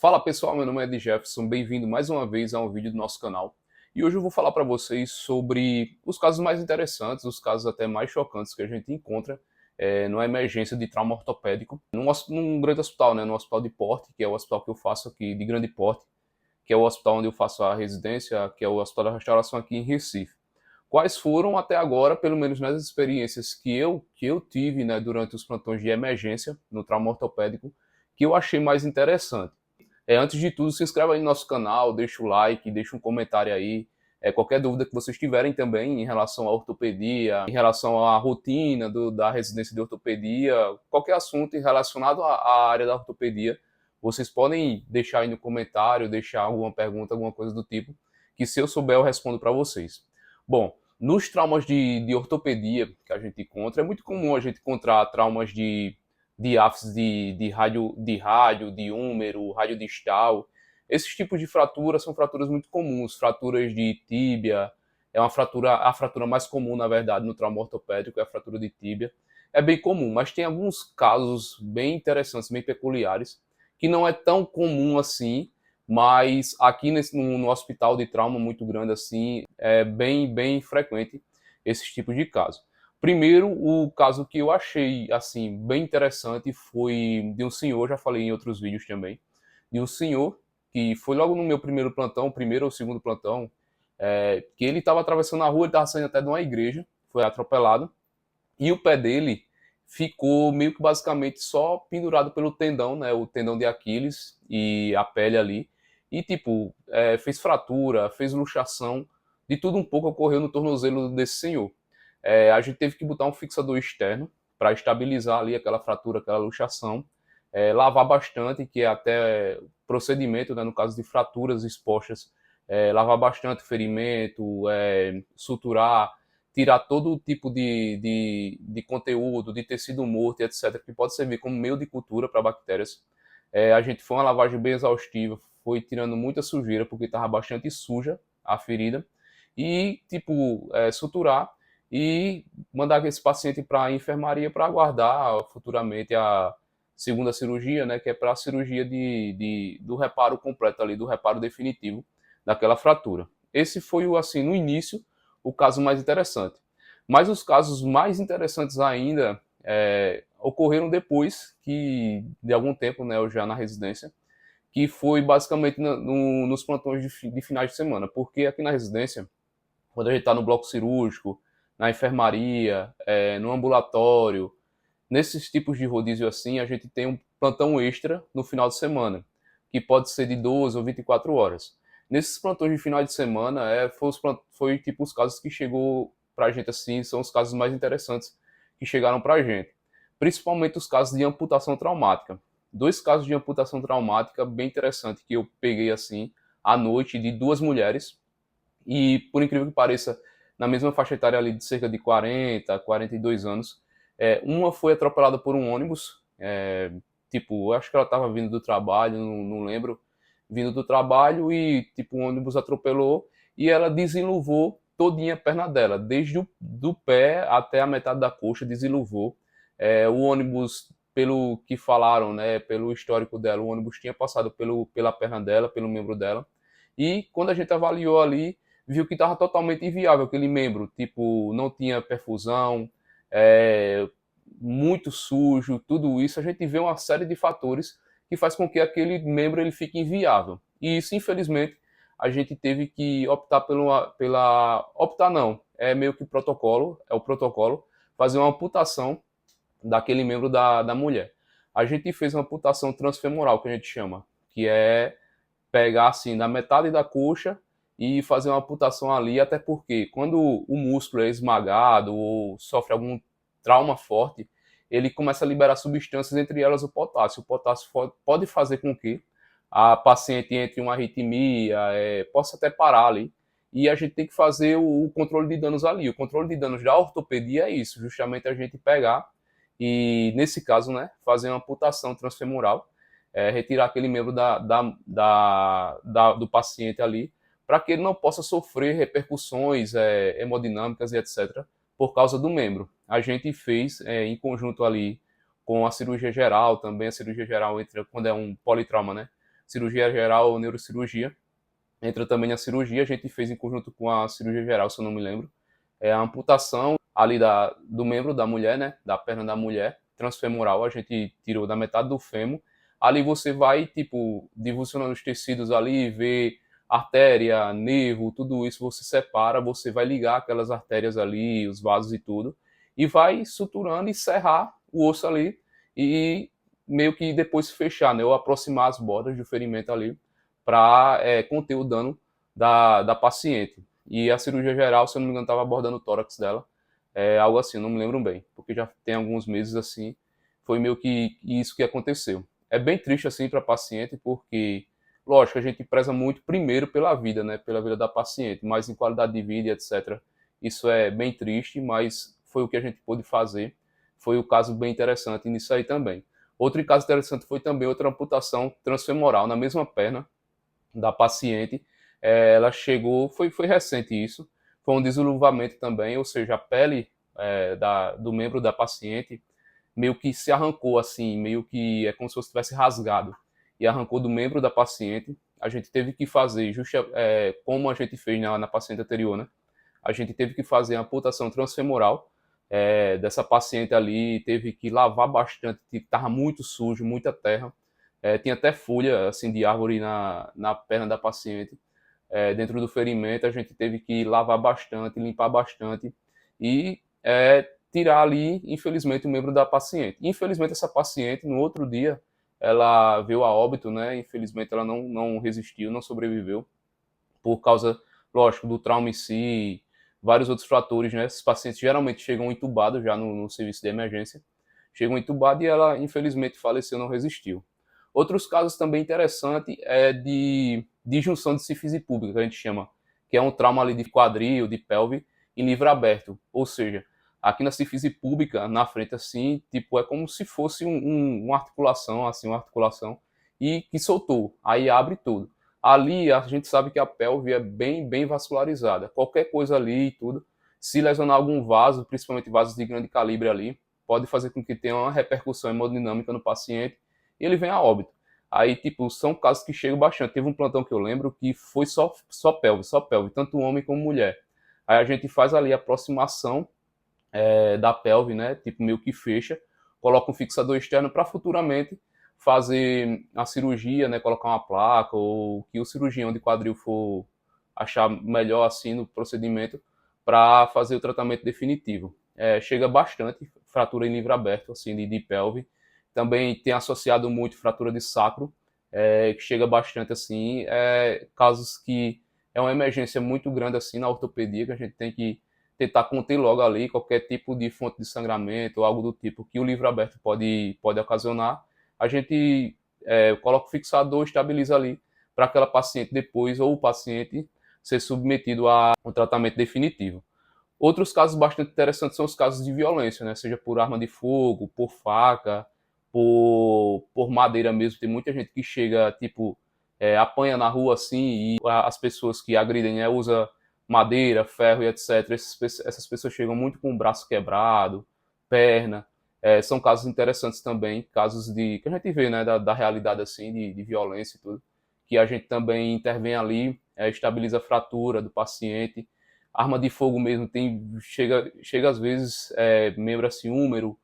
Fala pessoal, meu nome é Ed Jefferson, bem-vindo mais uma vez a um vídeo do nosso canal. E hoje eu vou falar para vocês sobre os casos mais interessantes, os casos até mais chocantes que a gente encontra numa emergência de trauma ortopédico, num grande hospital, né, no hospital de porte, que é o hospital que eu faço aqui de grande porte, que é o hospital onde eu faço a residência, que é o Hospital da Restauração aqui em Recife. Quais foram até agora, pelo menos nas experiências que eu tive, né, durante os plantões de emergência no trauma ortopédico, que eu achei mais interessante? Antes de tudo, se inscreva aí no nosso canal, deixa o like, deixa um comentário aí. Qualquer dúvida que vocês tiverem também em relação à ortopedia, em relação à rotina da residência de ortopedia, qualquer assunto relacionado à área da ortopedia, vocês podem deixar aí no comentário, deixar alguma pergunta, alguma coisa do tipo, que se eu souber eu respondo para vocês. Bom, nos traumas de ortopedia que a gente encontra, é muito comum a gente encontrar traumas de áfices de rádio, de húmero, rádio distal. Esses tipos de fraturas são fraturas muito comuns, fraturas de tíbia, a fratura mais comum, na verdade, no trauma ortopédico é a fratura de tíbia. É bem comum, mas tem alguns casos bem interessantes, bem peculiares, que não é tão comum assim, mas aqui no hospital de trauma muito grande assim, é bem frequente esses tipos de casos. Primeiro, o caso que eu achei assim bem interessante foi de um senhor, já falei em outros vídeos também, de um senhor que foi logo no meu primeiro plantão, primeiro ou segundo plantão, que ele estava atravessando a rua, ele estava saindo até de uma igreja, foi atropelado, e o pé dele ficou meio que basicamente só pendurado pelo tendão, né, o tendão de Aquiles e a pele ali, e tipo, fez fratura, fez luxação, de tudo um pouco ocorreu no tornozelo desse senhor. A gente teve que botar um fixador externo para estabilizar ali aquela fratura, aquela luxação, lavar bastante, que é até procedimento, né, no caso de fraturas expostas, lavar bastante o ferimento, suturar, tirar todo tipo de conteúdo, de tecido morto, etc., que pode servir como meio de cultura para bactérias. A gente foi uma lavagem bem exaustiva, foi tirando muita sujeira, porque estava bastante suja a ferida, e, tipo, suturar e mandar esse paciente para a enfermaria para aguardar futuramente a segunda cirurgia, né, que é para a cirurgia do reparo completo ali, do reparo definitivo daquela fratura. Esse foi, assim, no início, o caso mais interessante. Mas os casos mais interessantes ainda ocorreram depois de algum tempo, né, eu já na residência, que foi basicamente nos plantões de finais de semana, porque aqui na residência, quando a gente está no bloco cirúrgico, na enfermaria, no ambulatório, nesses tipos de rodízio assim, a gente tem um plantão extra no final de semana, que pode ser de 12 ou 24 horas. Nesses plantões de final de semana, foi tipo os casos que chegou pra gente assim, são os casos mais interessantes que chegaram pra gente. Principalmente os casos de amputação traumática. Dois casos de amputação traumática bem interessantes que eu peguei assim à noite de duas mulheres e, por incrível que pareça, na mesma faixa etária ali de cerca de 40, 42 anos, uma foi atropelada por um ônibus, tipo, eu acho que ela estava vindo do trabalho, não lembro, vindo do trabalho e, tipo, o ônibus atropelou e ela desenluvou todinha a perna dela, desde do pé até a metade da coxa, desenluvou. O ônibus, pelo que falaram, né, pelo histórico dela, o ônibus tinha passado pela perna dela, pelo membro dela, e quando a gente avaliou ali, viu que estava totalmente inviável aquele membro, tipo, não tinha perfusão, é, muito sujo, tudo isso, a gente vê uma série de fatores que faz com que aquele membro ele fique inviável. E isso, infelizmente, a gente teve que optar optar não, é meio que protocolo, é o protocolo, fazer uma amputação daquele membro da mulher. A gente fez uma amputação transfemoral, que a gente chama, que é pegar assim da metade da coxa e fazer uma amputação ali, até porque quando o músculo é esmagado ou sofre algum trauma forte, ele começa a liberar substâncias, entre elas o potássio. O potássio pode fazer com que a paciente entre uma arritmia, possa até parar ali. E a gente tem que fazer o controle de danos ali. O controle de danos da ortopedia é isso, justamente a gente pegar e, nesse caso, né, fazer uma amputação transfemoral, retirar aquele membro do paciente ali, para que ele não possa sofrer repercussões hemodinâmicas e etc., por causa do membro. A gente fez em conjunto ali com a cirurgia geral, também a cirurgia geral, quando é um politrauma, né? cirurgia geral ou neurocirurgia. Entra também na cirurgia, a gente fez em conjunto com a cirurgia geral, se eu não me lembro, a amputação ali do membro da mulher, né, da perna da mulher, transfemoral, a gente tirou da metade do fêmur. Ali você vai, tipo, divulsionando os tecidos ali, vê artéria, nervo, tudo isso você separa, você vai ligar aquelas artérias ali, os vasos e tudo, e vai suturando e serrar o osso ali, e meio que depois fechar, né, ou aproximar as bordas do ferimento ali, para conter o dano da paciente. E a cirurgia geral, se eu não me engano, estava abordando o tórax dela, algo assim, não me lembro bem, porque já tem alguns meses assim, foi meio que isso que aconteceu. É bem triste assim para a paciente, porque, lógico, a gente preza muito primeiro pela vida, né, pela vida da paciente, mas em qualidade de vida, etc. Isso é bem triste, mas foi o que a gente pôde fazer. Foi o caso bem interessante nisso aí também. Outro caso interessante foi também outra amputação transfemoral na mesma perna da paciente. Ela chegou, foi recente isso, foi um desenvolvimento também, ou seja, a pele do membro da paciente meio que se arrancou assim, meio que é como se fosse tivesse rasgado e arrancou do membro da paciente. A gente teve que fazer, como a gente fez na paciente anterior, né? A gente teve que fazer a amputação transfemoral dessa paciente ali, teve que lavar bastante, estava muito sujo, muita terra, tinha até folha assim de árvore na perna da paciente. Dentro do ferimento a gente teve que lavar bastante, limpar bastante e tirar ali, infelizmente, o membro da paciente. Infelizmente essa paciente, no outro dia, ela veio a óbito, né? Infelizmente ela não resistiu, não sobreviveu, por causa, lógico, do trauma em si, vários outros fatores, né? Esses pacientes geralmente chegam entubados já no serviço de emergência, chegam entubados e ela, infelizmente, faleceu, não resistiu. Outros casos também interessantes é de disjunção de sífise pública, que a gente chama, que é um trauma ali de quadril, de pelve, em livre aberto. Ou seja, aqui na sífise pública, na frente assim, tipo, é como se fosse uma articulação, assim, uma articulação, e que soltou, aí abre tudo. Ali a gente sabe que a pelve é bem vascularizada. Qualquer coisa ali e tudo, se lesionar algum vaso, principalmente vasos de grande calibre ali, pode fazer com que tenha uma repercussão hemodinâmica no paciente e ele venha a óbito. Aí, tipo, são casos que chegam bastante. Teve um plantão que eu lembro que foi só pelve, tanto homem como mulher. Aí a gente faz ali a aproximação da pelve, né? Tipo, meio que fecha, coloca um fixador externo para futuramente fazer a cirurgia, né? Colocar uma placa ou o que o cirurgião de quadril for achar melhor assim no procedimento para fazer o tratamento definitivo. Chega bastante fratura em livre aberto, assim, de pelve. Também tem associado muito fratura de sacro, que chega bastante assim, casos que é uma emergência muito grande assim na ortopedia, que a gente tem que tentar conter logo ali qualquer tipo de fonte de sangramento ou algo do tipo que o livro aberto pode ocasionar. A gente coloca o fixador, estabiliza ali para aquela paciente depois ou o paciente ser submetido a um tratamento definitivo. Outros casos bastante interessantes são os casos de violência, né? Seja por arma de fogo, por faca, por madeira mesmo. Tem muita gente que chega, tipo, apanha na rua assim e as pessoas que agridem usam madeira, ferro e etc. Essas pessoas chegam muito com o braço quebrado, perna. São casos interessantes também, casos que a gente vê, né, da realidade assim, de violência e tudo, que a gente também intervém ali, estabiliza a fratura do paciente. Arma de fogo mesmo chega às vezes membro assim húmero.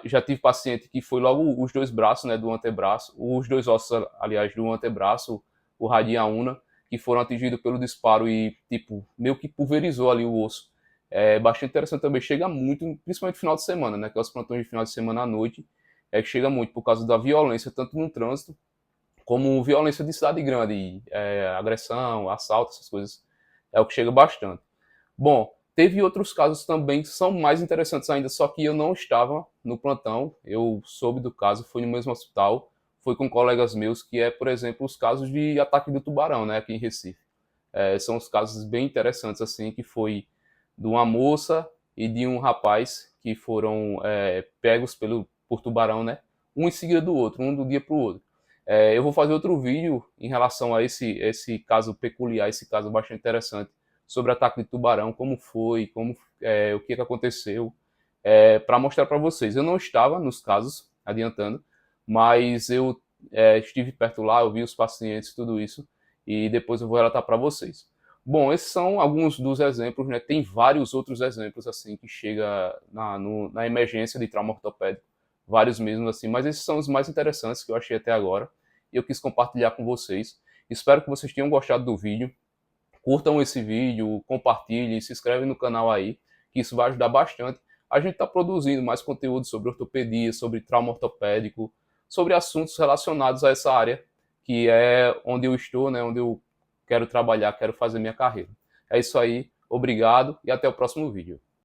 Já tive paciente que foi logo os dois braços, né, do antebraço, os dois ossos, aliás, do antebraço, o radiaúna, que foram atingidos pelo disparo e, tipo, meio que pulverizou ali o osso. É bastante interessante também, chega muito, principalmente no final de semana, né, que é os plantões de final de semana à noite, que chega muito por causa da violência, tanto no trânsito, como violência de cidade grande, agressão, assalto, essas coisas, é o que chega bastante. Bom, teve outros casos também que são mais interessantes ainda, só que eu não estava no plantão, eu soube do caso, fui no mesmo hospital, fui com colegas meus, que é, por exemplo, os casos de ataque do tubarão, né, aqui em Recife. São os casos bem interessantes, assim, que foi de uma moça e de um rapaz que foram pegos por tubarão, né, um em seguida do outro, um do dia para o outro. Eu vou fazer outro vídeo em relação a esse caso peculiar, esse caso bastante interessante, sobre ataque de tubarão, como foi, o que aconteceu, para mostrar para vocês. Eu não estava nos casos, adiantando, mas eu estive perto lá, eu vi os pacientes, tudo isso, e depois eu vou relatar para vocês. Bom, esses são alguns dos exemplos, né? Tem vários outros exemplos assim que chega na emergência de trauma ortopédico, vários mesmo assim, mas esses são os mais interessantes que eu achei até agora e eu quis compartilhar com vocês. Espero que vocês tenham gostado do vídeo. Curtam esse vídeo, compartilhem, se inscrevem no canal aí, que isso vai ajudar bastante. A gente está produzindo mais conteúdo sobre ortopedia, sobre trauma ortopédico, sobre assuntos relacionados a essa área, que é onde eu estou, né, onde eu quero trabalhar, quero fazer minha carreira. É isso aí, obrigado e até o próximo vídeo.